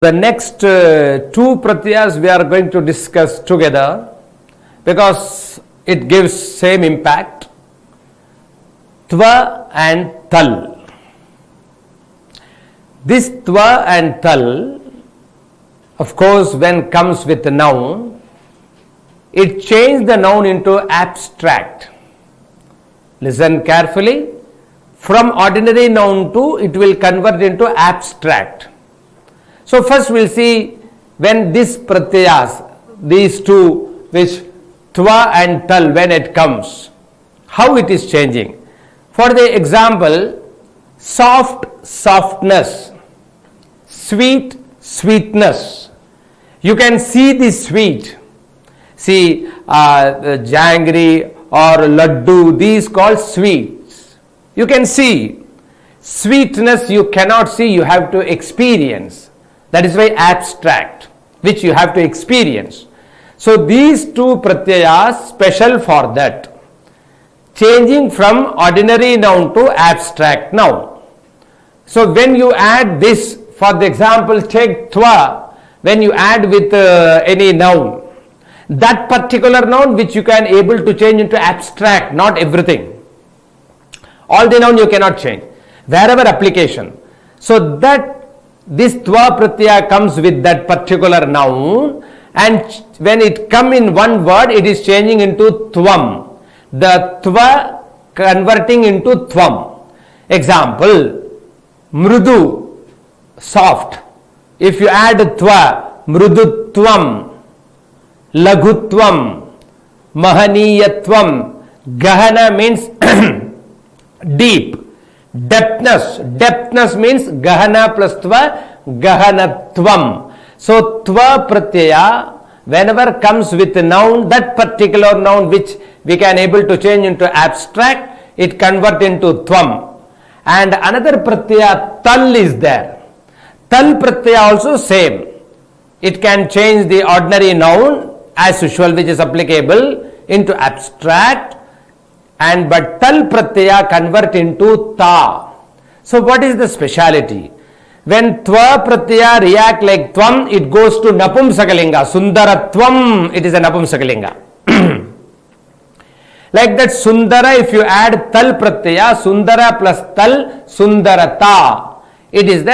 The next two pratyas we are going to discuss together because it gives same impact. Tva and tal. This tva and tal, of course, when comes with a noun, it changes the noun into abstract. Listen carefully. From ordinary noun to it will convert into abstract. So first we'll see when these pratyas, these two, which tva and tal, when it comes, how it is changing. For the example, soft, softness, sweet, sweetness. You can see the sweet. See, jangri or laddu, these called sweets. You can see. Sweetness you cannot see, you have to experience. That is why abstract, which you have to experience. So these two pratyayas special for that. Changing from ordinary noun to abstract noun. So when you add this, for the example, take tva, when you add with any noun, that particular noun which you can able to change into abstract, not everything. All the noun you cannot change. Wherever application. So that this tva pratyaya comes with that particular noun, and when it come in one word, it is changing into tvam. The tva converting into tvam. Example, mrudu, soft. If you add tva, mrudutvam, lagutvam, mahaniyatvam, gahana means deep. Depthness means gahana plus tva, gahanatvam. So tva pratyaya, whenever comes with a noun, that particular noun which we can able to change into abstract, it convert into tvam. And another pratyaya tal is there. Tal pratyaya also same. It can change the ordinary noun as usual, which is applicable, into abstract. And but tal pratyaya convert into ta. So what is the speciality? When tva pratyaya react like tvam, it goes to napumsakalinga. Sundaratvam, it is a napumsakalinga. Like that sundara, if you add tal pratyaya, sundara plus tal, sundarata. It is the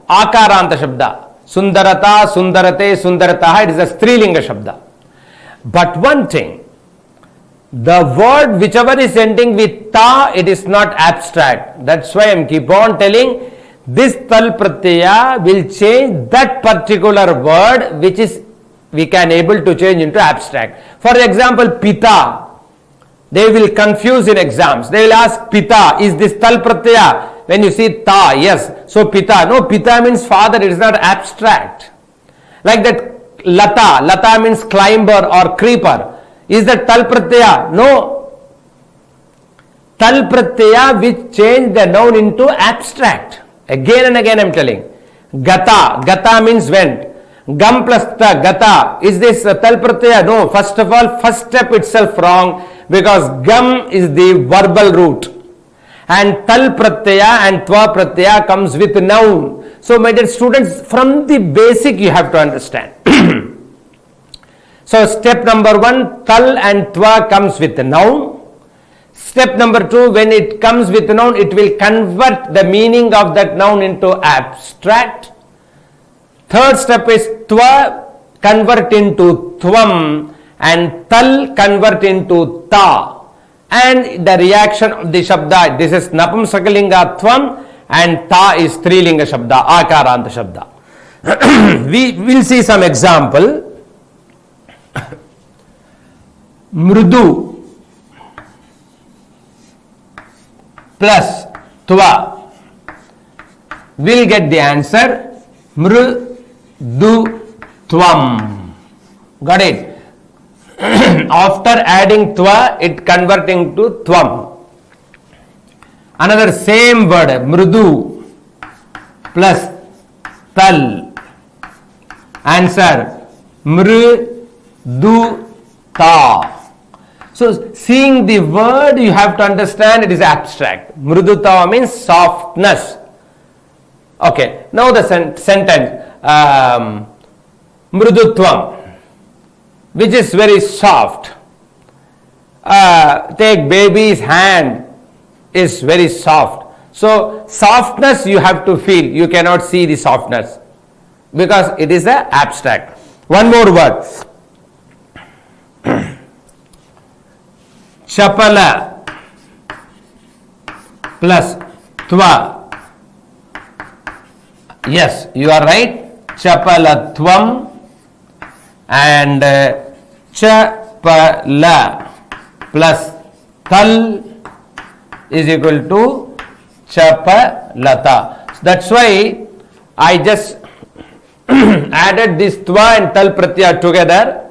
akaranta shabda. Sundarata, sundarate, sundarataha, it is a strilinga shabda. But one thing, the word whichever is ending with ta, it is not abstract. That's why I am keep on telling, this tal pratyaya will change that particular word which is we can able to change into abstract. For example, pita. They will confuse in exams. They will ask pita, is this tal pratyaya? When you see ta, yes. So pita, no, pita means father, it is not abstract. Like that lata, lata means climber or creeper. Is that tal pratyaya? No. Tal pratyaya which change the noun into abstract. Again and again I am telling. Gata. Gata means went. Gam plus ta. Gata. Is this tal pratyaya? No. First of all, first step itself wrong, because gam is the verbal root. And tal pratyaya and tva pratyaya comes with noun. So my dear students, from the basic you have to understand. So step number one, tal and tva comes with a noun. Step number two, when it comes with a noun, it will convert the meaning of that noun into abstract. Third step is tva convert into tvam and tal convert into ta. And the reaction of the shabda, this is napumsakalinga tvam and ta is strilinga shabda, akaranta shabda. We will see some example. Mrudu plus tva, will get the answer mrudu tvam. Got it? After adding tva, it converting to tvam. Another same word, mrudu plus tal, answer mrudu ta. So seeing the word, you have to understand it is abstract. Mrudutava means softness. Okay, now the sentence. mrudutvam, which is very soft. Take baby's hand is very soft. So softness you have to feel. You cannot see the softness because it is a abstract. One more word. Chapala plus tva. Yes, you are right. Chapalatvam and chapala plus tal is equal to chapalata. That's why I just added this tva and tal pratyaya together.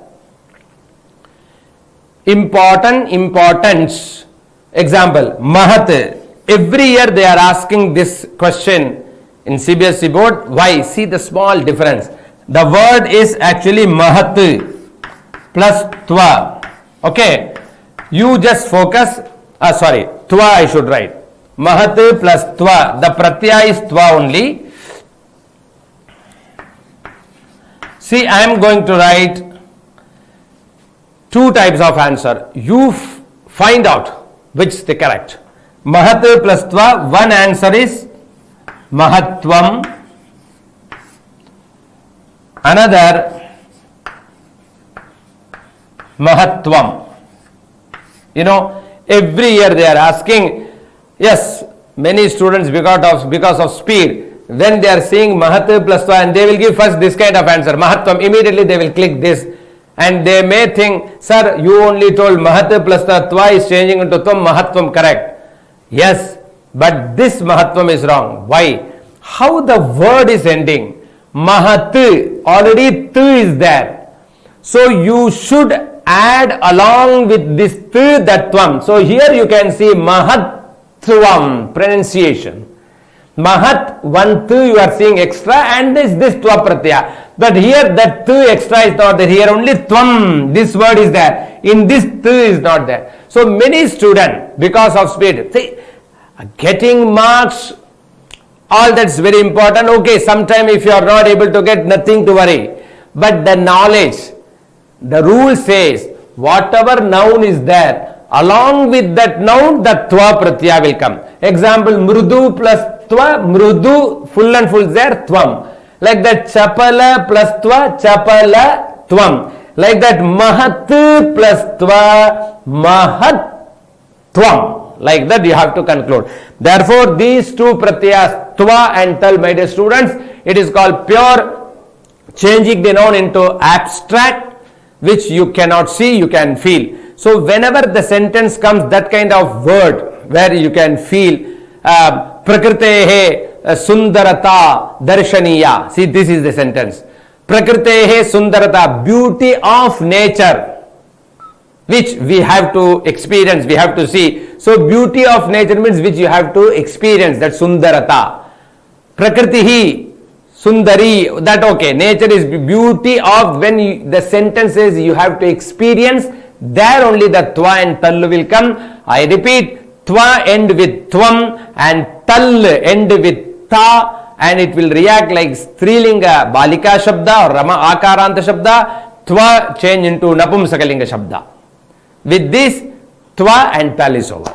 Importance. Example, mahat. Every year they are asking this question in CBSE board. Why? See the small difference. The word is actually mahat plus tva. Okay. You just focus. Tva I should write. Mahat plus tva. The pratyaya is tva only. See, I am going to write two types of answer. You find out which is the correct. Mahat plus tva. One answer is mahatvam. Another mahatvam. You know, every year they are asking. Yes, many students because of speed, when they are seeing mahat plus tva, and they will give first this kind of answer, mahatvam, immediately they will click this, and they may think, sir, you only told mahat plus tva is changing into tvam, mahatvam correct. Yes, but this mahatvam is wrong. Why? How the word is ending? Mahat, already tu is there. So you should add along with this tu that tvam. So here you can see mahatvam pronunciation. Mahat, one tu you are seeing extra, and this tva pratyaya. But here that tu extra is not there. Here only tvam, this word is there. In this tu is not there. So many students, because of speed, see, getting marks, all that's very important. Okay, sometime if you are not able to get, nothing to worry. But the knowledge, the rule says, whatever noun is there, along with that noun, the tva pratyaya will come. Example, mrudu plus tva, mrudu, full and full there, tvam. Like that, chapala plus tva, chapala, tvam. Like that, mahat plus tva, mahat, tvam. Like that you have to conclude. Therefore, these two pratyayas, tva and tal, my dear students, it is called pure changing the noun into abstract, which you cannot see, you can feel. So whenever the sentence comes, that kind of word where you can feel prakritehe sundarata darshaniya. See, this is the sentence. Prakritehe sundarata, beauty of nature, which we have to experience, we have to see. So beauty of nature means which you have to experience, that sundarata. Prakritihi sundari, that okay. Nature is beauty of, when the sentence says you have to experience, there only the tva and tal will come. I repeat, tva end with tvam and tal end with ta, and it will react like strilinga balika shabda or rama akaranta shabda. Tva change into napumsakalinga shabda. With this, tva and tal is over.